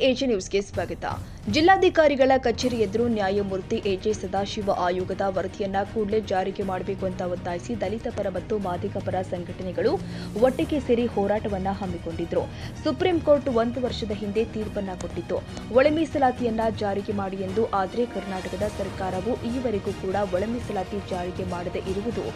AJ ನ್ಯೂಸ್ಗೆ ಸ್ವಾಗತ. ಜಿಲ್ಲಾಧಿಕಾರಿಗಳ ಕಚೇರಿ ಎದುರು ನ್ಯಾಯಮೂರ್ತಿ ಎಜೆ ಸದಾಶಿವ ಆಯೋಗದ ವರದಿಯನ್ನ ಕೂಡಲೇ ಜಾರಿಗೆ ಮಾಡಬೇಕು ಅಂತ ಒತ್ತಾಯಿಸಿ ದಲಿತ ಪರ ಮತ್ತು ಮಾದಿಗ ಪರ ಸಂಘಟನೆಗಳು ಒಟ್ಟಿಗೆ ಸೇರಿ ಹೋರಾಟವನ್ನ ಹಮ್ಮಿಕೊಂಡಿದ್ರು. ಸುಪ್ರೀಂ ಕೋರ್ಟ್ 1 ವರ್ಷದ ಹಿಂದೆ ತೀರ್ಪನ್ನ ಕೊಟ್ಟಿತ್ತು. ಒಳ ಮೀಸಲಾತಿಯನ್ನ ಜಾರಿಗೆ ಮಾಡಿ ಎಂದು. ಆದರೆ ಕರ್ನಾಟಕದ ಸರ್ಕಾರವು ಈವರೆಗೂ ಕೂಡ ಒಳ ಮೀಸಲಾತಿ ಜಾರಿಗೆ ಮಾಡದೇ ಇರುವುದು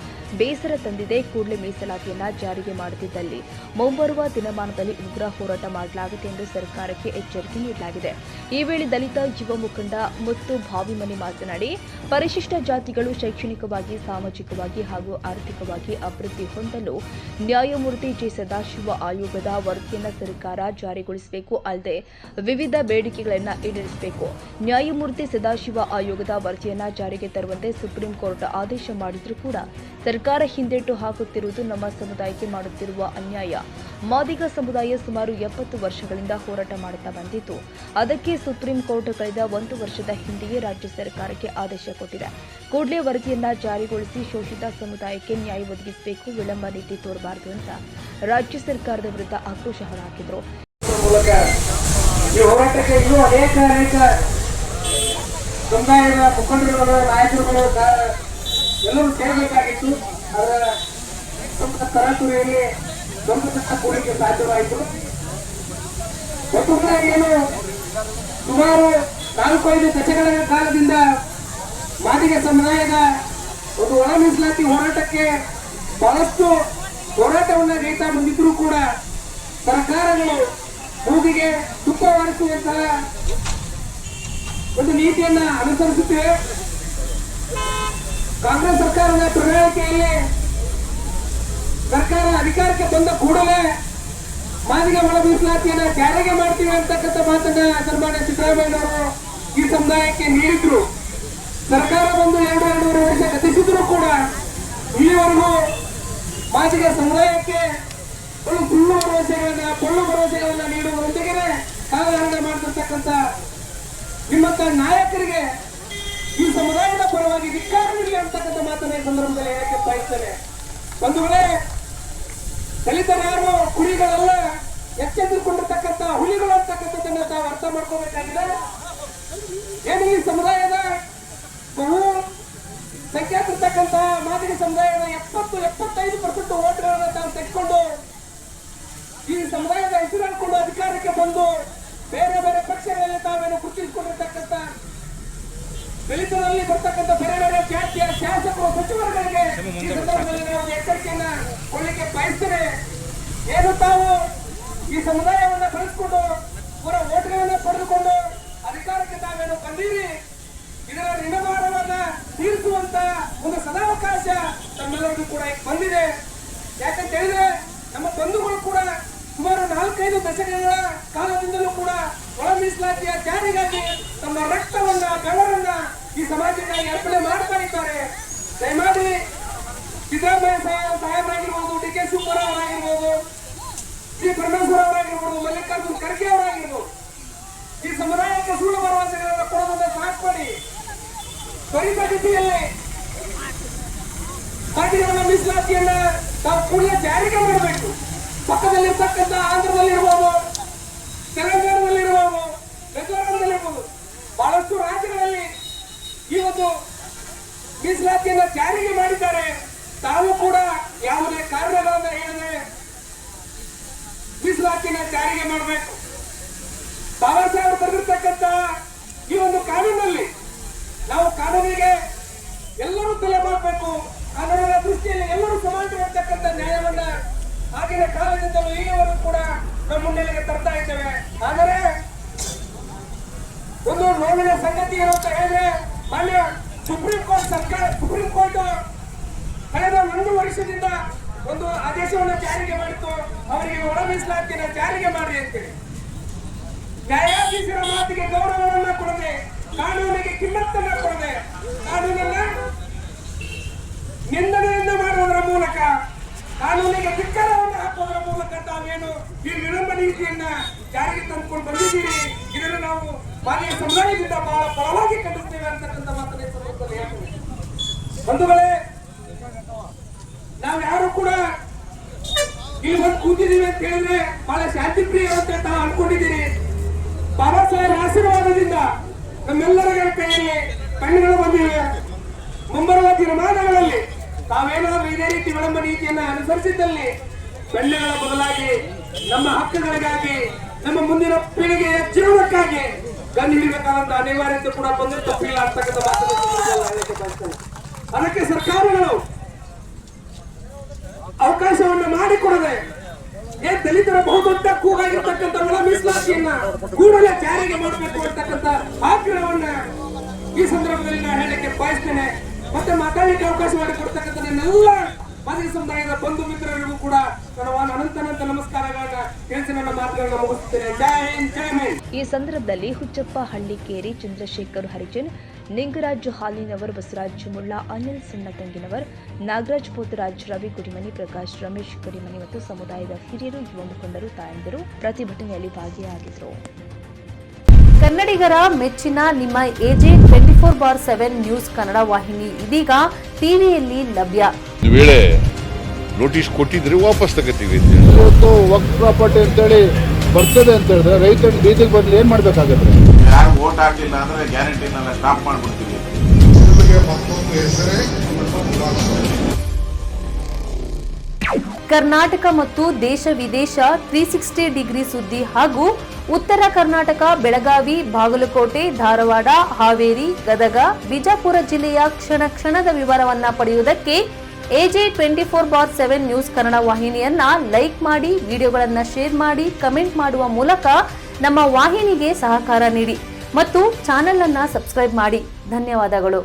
ಬೇಸರ ತಂದಿದೆ. ಕೂಡಲೇ ಮೀಸಲಾತಿಯನ್ನ ಜಾರಿಗೆ ಮಾಡದಿದ್ದಲ್ಲಿ ಮುಂಬರುವ ದಿನಮಾನದಲ್ಲಿ ಉಗ್ರ ಹೋರಾಟ ಮಾಡಲಾಗುತ್ತೆ ಎಂದು ಸರ್ಕಾರಕ್ಕೆ ಎಚ್ಚರಿಕೆ ನೀಡಲಾಗಿದೆ. ಈ ವೇಳೆ ದಲಿತ ಯುವ ಮುಖಂಡ ಮುತ್ತು ಭಾವಿಮನಿ ಮಾತನಾಡಿ, ಪರಿಶಿಷ್ಟ ಜಾತಿಗಳು ಶೈಕ್ಷಣಿಕವಾಗಿ, ಸಾಮಾಜಿಕವಾಗಿ ಹಾಗೂ ಆರ್ಥಿಕವಾಗಿ ಅಭಿವೃದ್ಧಿ ಹೊಂದಲು ನ್ಯಾಯಮೂರ್ತಿ ಜೆ ಸದಾಶಿವ ಆಯೋಗದ ವರದಿಯನ್ನು ಸರ್ಕಾರ ಜಾರಿಗೊಳಿಸಬೇಕು. ಅಲ್ಲದೆ ವಿವಿಧ ಬೇಡಿಕೆಗಳನ್ನು ಈಡೇರಿಸಬೇಕು. ನ್ಯಾಯಮೂರ್ತಿ ಸದಾಶಿವ ಆಯೋಗದ ವರದಿಯನ್ನು ಜಾರಿಗೆ ತರುವಂತೆ ಸುಪ್ರೀಂ ಕೋರ್ಟ್ ಆದೇಶ ಮಾಡಿದ್ರೂ ಕೂಡ ಸರ್ಕಾರ ಹಿಂದೇಟು ಹಾಕುತ್ತಿರುವುದು ನಮ್ಮ ಸಮುದಾಯಕ್ಕೆ ಮಾಡುತ್ತಿರುವ ಅನ್ಯಾಯ. ಮಾದಿಗ ಸಮುದಾಯ ಸುಮಾರು 70 ವರ್ಷಗಳಿಂದ ಹೋರಾಟ ಮಾಡುತ್ತಾ ಬಂದಿತ್ತು. ಅದಕ್ಕೆ ಸುಪ್ರೀಂ ಕೋರ್ಟ್ ಕಳೆದ 1 ವರ್ಷದ ಹಿಂದೆಯೇ ರಾಜ್ಯ ಸರ್ಕಾರಕ್ಕೆ ಆದೇಶ ಕೊಟ್ಟಿದೆ. ಕೂಡಲೇ ವರದಿಯನ್ನ ಜಾರಿಗೊಳಿಸಿ ಶೋಷಿತ ಸಮುದಾಯಕ್ಕೆ ನ್ಯಾಯ ಒದಗಿಸಬೇಕು. ವಿಳಂಬ ನೀತಿ ತೋರಬಾರದು ಅಂತ ರಾಜ್ಯ ಸರ್ಕಾರದ ವಿರುದ್ಧ ಆಕ್ರೋಶ ಹೊರಹಾಕಿದರು. ಸಮುದಾಯದ ಮುಖಂಡರುಗಳು, ನಾಯಕರುಗಳು ಎಲ್ಲರೂ ಸೇರಬೇಕಾಗಿತ್ತು. ಅದರ ತರಾತುರಿಯಲ್ಲಿ ಸಂಪುಟ ಕೂಡಲಿಕ್ಕೆ ಸಾಧ್ಯವಾಯಿತು. ಏನು ಸುಮಾರು 4-5 ದಶಕಗಳ ಕಾಲದಿಂದ ಮಾದಿಗ ಸಮುದಾಯದ ಒಂದು ಒಳ ಮೀಸಲಾತಿ ಹೋರಾಟಕ್ಕೆ ಬಹಳಷ್ಟು ಹೋರಾಟವನ್ನು ನೀಡ್ತಾ ಬಂದಿದ್ರೂ ಕೂಡ ಸರ್ಕಾರಗಳು ಮೂಗಿಗೆ ತುಪ್ಪ ಹೊರಿಸುವಂತಹ ಒಂದು ನೀತಿಯನ್ನ ಅನುಸರಿಸುತ್ತಿವೆ. ಕಾಂಗ್ರೆಸ್ ಸರ್ಕಾರದ ಪ್ರಣಾಳಿಕೆಯಲ್ಲಿ ಸರ್ಕಾರ ಅಧಿಕಾರಕ್ಕೆ ಬಂದ ಕೂಡಲೇ ಮಾದಿಗ ಒಳ ಮೀಸಲಾತಿಯನ್ನ ಜಾರಿಗೆ ಮಾಡ್ತೀವಿ ಅಂತಕ್ಕಂಥ ಮಾತನ್ನ ಸನ್ಮಾನ್ಯ ಸಿದ್ದರಾಮಯ್ಯನವರು ಈ ಸಮುದಾಯಕ್ಕೆ ನೀಡಿದ್ರು. ಸರ್ಕಾರ ಬಂದು 2-2.5 ವರ್ಷ ಗತಿಸಿದ್ರು ಕೂಡ ಇಲ್ಲಿವರೆಗೂ ಮಾದಿಗ ಸಮುದಾಯಕ್ಕೆ ಸುಳ್ಳು ಭರವಸೆಗಳನ್ನ ನೀಡುವುದರೊಂದಿಗೆ ಕಾಲಹರಣ ಮಾಡ್ತಿರ್ತಕ್ಕಂಥ ನಿಮ್ಮಂತ ನಾಯಕರಿಗೆ ಈ ಸಮುದಾಯದ ಪರವಾಗಿ ಧಿಕ್ಕಾರ ನೀಡಲಿ ಅಂತಕ್ಕಂಥ ಮಾತನ್ನ ಈ ಸಂದರ್ಭದಲ್ಲಿ ಹೇಳಕ್ಕೆ ಬಯಸ್ತೇನೆ. ಬಂಧುಗಳೇ, ದಲಿತರು ಯಾರು ಕುರಿಗಳಲ್ಲ, ಎಚ್ಚೆತ್ತುಕೊಂಡಿರ್ತಕ್ಕಂಥ ಹುಲಿಗಳು ಅಂತಕ್ಕಂಥದ್ದನ್ನ ತಾವು ಅರ್ಥ ಮಾಡ್ಕೋಬೇಕಾಗಿದೆ. ಏನು ಈ ಸಮುದಾಯದ ಬಹು ಸಂಖ್ಯಾತಿರ್ತಕ್ಕಂಥ ಮಾದಿಗ ಸಮುದಾಯದ 70-75% ಓಟ್ಗಳನ್ನ ತಾವು ತೆಗೆದುಕೊಂಡು ಈ ಸಮುದಾಯದ ಹೆಸರು ಹಾಕೊಂಡು ಅಧಿಕಾರಕ್ಕೆ ಬಂದು ಬೇರೆ ಬೇರೆ ಪಕ್ಷಗಳಲ್ಲಿ ತಾವೇನು ಗುರುತಿಸಿಕೊಂಡಿರ್ತಕ್ಕಂಥ ದಲಿತರಲ್ಲಿ ಬರ್ತಕ್ಕಂಥ ಬೇರೆ ಬೇರೆ ಜಾತಿಯ ಶಾಸಕರು, ಸಚಿವರುಗಳಿಗೆ ಈ ಸಂದರ್ಭದಲ್ಲಿ ನಾವು ಎಚ್ಚರಿಕೆಯನ್ನ ಕೊಡಲಿಕ್ಕೆ ಬಯಸ್ತೇವೆ. ಏನು ತಾವು ಈ ಸಮುದಾಯವನ್ನ ಬೆಳೆಸಿಕೊಂಡು ಪೂರ ಓಟ್ಗಳನ್ನ ಪಡೆದುಕೊಂಡು ಅಧಿಕಾರಕ್ಕೆ ತಾವೇನು ಬಂದಿರಿ, ಇದರ ಋಣಭಾರವನ್ನ ತೀರಿಸುವಂತ ಒಂದು ಸದಾವಕಾಶ ತಮ್ಮೆಲ್ಲರಿಗೂ ಕೂಡ ಬಂದಿದೆ. ಯಾಕಂತ ಹೇಳಿದ್ರೆ ನಮ್ಮ ಬಂಧುಗಳು ಕೂಡ ಸುಮಾರು 4-5 ದಶಕಗಳ ಕಾಲದಿಂದಲೂ ಕೂಡ ಒಳ ಮೀಸಲಾತಿಯ ಜಾರಿಗಾಗಿ ತಮ್ಮ ರಕ್ತವನ್ನ, ಬೆವರನ್ನ ಈ ಸಮಾಜಕ್ಕಾಗಿ ಅರ್ಪಣೆ ಮಾಡ್ತಾ ಇದ್ದಾರೆ. ದಯಮಾಡಿ ಸಿದ್ದರಾಮಯ್ಯ ಸಾಹೇಬರಾಗಿರ್ಬೋದು, ಡಿ ಕೆ ಶಿವಕುಮಾರ್ ಅವರಾಗಿರ್ಬೋದು, ಶ್ರೀ ಪರಮೇಶ್ವರ್ ಅವರಾಗಿರ್ಬೋದು, ಮಲ್ಲಿಕಾರ್ಜುನ್ ಖರ್ಗೆ ಅವರಾಗಿರ್ಬೋದು, ಈ ಸಮುದಾಯಕ್ಕೆ ಸುಳ್ಳು ಭರವಸೆಗಳನ್ನು ಕೊಡೋದನ್ನ ಸಾಕು ಮಾಡಿ ತ್ವರಿತಗತಿಯಲ್ಲಿ ಮಾದಿಗರ ಮೀಸಲಾತಿಯನ್ನ ತಾವು ಕೂಡಲೇ ಜಾರಿಗೆ ಮಾಡಬೇಕು. ಪಕ್ಕದಲ್ಲಿರ್ತಕ್ಕಂಥ ಆಂಧ್ರದಲ್ಲಿರ್ಬೋದು, ತೆಲಂಗಾಣದಲ್ಲಿರ್ಬೋದು, ಮಿಜೋರಾಂನಲ್ಲಿರ್ಬೋದು, ಬಹಳಷ್ಟು ರಾಜ್ಯಗಳಲ್ಲಿ ಈ ಒಂದು ಮೀಸಲಾತಿಯನ್ನ ಜಾರಿಗೆ ಮಾಡಿದ್ದಾರೆ. ತಾವು ಕೂಡ ಯಾವುದೇ ಕಾರಣಗಳನ್ನ ಹೇಳದೆ ಮೀಸಲಾತಿಯನ್ನ ಜಾರಿಗೆ ಮಾಡಬೇಕು. ಬಾಬಾ ಸಾಹೇಬ್ ಬರೆದಿರ್ತಕ್ಕಂಥ ಈ ಒಂದು ಕಾನೂನಲ್ಲಿ ನಾವು ಕಾನೂನಿಗೆ ಎಲ್ಲರೂ ತಲೆ ಮಾಡಬೇಕು. ಕಾನೂನಿನ ದೃಷ್ಟಿಯಲ್ಲಿ ಎಲ್ಲರೂ ಸಮಾನವಾಗಿರ್ತಕ್ಕಂಥ ನ್ಯಾಯವನ್ನ ಆಗಿನ ಕಾಲದಿಂದಲೂ ಈಗವರೆಗೂ ಕೂಡ ನಮ್ಮ ಮುನ್ನೆಲೆಗೆ ತರ್ತಾ ಇದ್ದೇವೆ. ಆದರೆ ಒಂದು ನೋವಿನ ಸಂಗತಿ ಏನು ಅಂತ ಹೇಳಿದ್ರೆ, ಮಾನ್ಯ ಸುಪ್ರೀಂ ಕೋರ್ಟ್ ಕಳೆದ 1 ವರ್ಷದಿಂದ ಒಂದು ಆದೇಶವನ್ನು ಜಾರಿಗೆ ಮಾಡಿತ್ತು. ಅವರಿಗೆ ಒಳ ಮೀಸಲಾತಿಯನ್ನು ಜಾರಿಗೆ ಮಾಡಿ ಅಂತೇಳಿ ನ್ಯಾಯಾಧೀಶರ ಮಾತಿಗೆ ಗೌರವವನ್ನ ಕೊಡದೆ, ಕಾನೂನಿಗೆ ಕಿಮ್ಮತ್ತನ್ನ ಕೊಡದೆ, ಕಾನೂನನ್ನ ನಿಂದನೆಯನ್ನ ಮಾಡುವುದರ ಮೂಲಕ, ಕಾನೂನಿಗೆ ಧಿಕ್ಕಾರವನ್ನು ಹಾಕುವುದರ ಮೂಲಕ ತಾವೇನು ಈ ವಿಳಂಬ ನೀತಿಯನ್ನ ಜಾರಿಗೆ ತಂದುಕೊಂಡು ಬಂದಿದ್ದೀರಿ, ಇದನ್ನು ನಾವು ಮಾದಿಗ ಸಮುದಾಯದಿಂದ ಬಹಳ ಬಲವಾಗಿ ಖಂಡಿಸ್ತೇವೆ ಅಂತಕ್ಕಂಥ ಮಾತನ್ನ ಸಂದರ್ಭದಲ್ಲಿ ಹೇಳ್ತೀವಿ. ಬಂಧುಗಳೇ, ನಾವು ಯಾರು ಕೂಡ ಇಲ್ಲಿ ಬಂದು ಕೂತಿದ್ದೀವಿ ಅಂತ ಹೇಳಿದ್ರೆ ಬಹಳ ಶಾಂತಿ ಪ್ರಿಯ ಅಂತ ತಾವು ಅನ್ಕೊಂಡಿದ್ದೀರಿ. ಬಾಬಾ ನಮ್ಮೆಲ್ಲರ ಕೈಯಲ್ಲಿ ಕಣ್ಣುಗಳು ಬಂದಿವೆ. ಮುಂಬರುವ ತೀರ್ಮಾನಗಳಲ್ಲಿ ತಾವೇನಾದ್ರೂ ಇದೇ ರೀತಿ ವಿಳಂಬ ನೀತಿಯನ್ನ ಅನುಸರಿಸಿದ್ದಲ್ಲಿ ಬೆಣ್ಣೆಗಳ ಬದಲಾಗಿ ನಮ್ಮ ಹಕ್ಕುಗಳಿಗಾಗಿ ನಮ್ಮ ಮುಂದಿನ ಪೀಳಿಗೆಯ ಜೀವನಕ್ಕಾಗಿ ಗನ್ ಹಿಡಿಬೇಕಾದಂತ ಅನಿವಾರ್ಯತೆ ಕೂಡ ಬಂದು ತಪ್ಪಿಲ್ಲ ಅಂತಕ್ಕಂಥ ಮಾತನ್ನು. ಅದಕ್ಕೆ ಸರ್ಕಾರಗಳು ಅವಕಾಶವನ್ನ ಮಾಡಿಕೊಡದೆ ದಲಿತರ ಬಹುದೊಡ್ಡ ಕೂಗಾಗಿರ್ತಕ್ಕಂಥ ಒಳ ಮೀಸಲಾತಿಯನ್ನ ಕೂಡಲೇ ಜಾರಿಗೆ ಮಾಡಬೇಕು ಅಂತಕ್ಕಂಥ ಆಗ್ರಹವನ್ನ ಈ ಸಂದರ್ಭದಲ್ಲಿ ನಾನು ಹೇಳಲಿಕ್ಕೆ ಬಯಸ್ತೇನೆ. ಮತ್ತೆ ಮಾತಾಡಲಿಕ್ಕೆ ಅವಕಾಶ ಮಾಡಿಕೊಡ್ತಕ್ಕಂಥ ನನ್ನೆಲ್ಲ ಮಾದಿಗ ಸಮುದಾಯದ ಬಂಧು ಮಿತ್ರರಿಗೂ ಕೂಡ ನಾನು ಅನಂತ ನಮಸ್ಕಾರಗಳನ್ನ ತಿಳಿಸಿ ನನ್ನ ಮಾತುಗಳನ್ನ ಮುಗಿಸುತ್ತೇನೆ. ಜೈ ಹಿಂದ್, ಜೈ ಹಿಂದ್. ಈ ಸಂದರ್ಭದಲ್ಲಿ ಹುಚ್ಚಪ್ಪ ಹಳ್ಳಿಕೇರಿ, ಚಂದ್ರಶೇಖರ್ ಹರಿಜನ್, ನಿಂಗರಾಜ್ ಹಾಲಿನವರ್, ಬಸವರಾಜ್ ಮುಳ್ಳ, ಅನಿಲ್ ಸಣ್ಣತಂಗಿನವರ್, ನಾಗರಾಜ್ ಪೋತರಾಜ್, ರವಿ ಗುಡಿಮನಿ, ಪ್ರಕಾಶ್, ರಮೇಶ್ ಗುಡಿಮನಿ ಮತ್ತು ಸಮುದಾಯದ ಹಿರಿಯರು, ಯುವ ಮುಖಂಡರು, ತಾಯಂದಿರು ಪ್ರತಿಭಟನೆಯಲ್ಲಿ ಭಾಗಿಯಾಗಿದ್ದರು. ಕನ್ನಡಿಗರ ಮೆಚ್ಚಿನ ನಿಮ್ಮ ಎಜೆ 24/7 ನ್ಯೂಸ್ ಕನ್ನಡ ವಾಹಿನಿ ಇದೀಗ ಟಿವಿಯಲ್ಲಿ ಲಭ್ಯ. ವೇಳೆ ನೋಟಿಸ್ ಕೊಟ್ಟಿದ್ರೆ ವಾಪಸ್ ತಗೋತೀವಿ. ಇವತ್ತು ವಕ್ಫ್ ಪ್ರಾಪರ್ಟಿ ಅಂತೇಳಿ ಬರ್ತದೆ ಅಂತ ಹೇಳಿದ್ರೆ ರೈತರ ಬೀದಿಗೆ ಬದಲು ಏನ್ ಮಾಡ್ಬೇಕಾಗತ್ತೆ? ಯಾರು ವೋಟ್ ಹಾಕಲಿಲ್ಲ ಅಂದ್ರೆ ಗ್ಯಾರಂಟಿನೆಲ್ಲ ಸ್ಟಾಪ್ ಮಾಡ್ಬಿಡ್ತೀವಿ. ಕರ್ನಾಟಕ ಮತ್ತು ದೇಶ ವಿದೇಶ 360 ಡಿಗ್ರಿ ಸುದ್ದಿ ಹಾಗೂ ಉತ್ತರ ಕರ್ನಾಟಕ, ಬೆಳಗಾವಿ, ಬಾಗಲಕೋಟೆ, ಧಾರವಾಡ, ಹಾವೇರಿ, ಗದಗ, ಬಿಜಾಪುರ ಜಿಲ್ಲೆಯ ಕ್ಷಣ ಕ್ಷಣದ ವಿವರವನ್ನ ಪಡೆಯುವುದಕ್ಕೆ ಎಜೆ 24/7 ನ್ಯೂಸ್ ಕನ್ನಡ ವಾಹಿನಿಯನ್ನ ಲೈಕ್ ಮಾಡಿ, ವಿಡಿಯೋಗಳನ್ನ ಶೇರ್ ಮಾಡಿ, ಕಮೆಂಟ್ ಮಾಡುವ ಮೂಲಕ ನಮ್ಮ ವಾಹಿನಿಗೆ ಸಹಕಾರ ನೀಡಿ ಮತ್ತು ಚಾನೆಲ್ ಅನ್ನ ಸಬ್ಸ್ಕ್ರೈಬ್ ಮಾಡಿ. ಧನ್ಯವಾದಗಳು.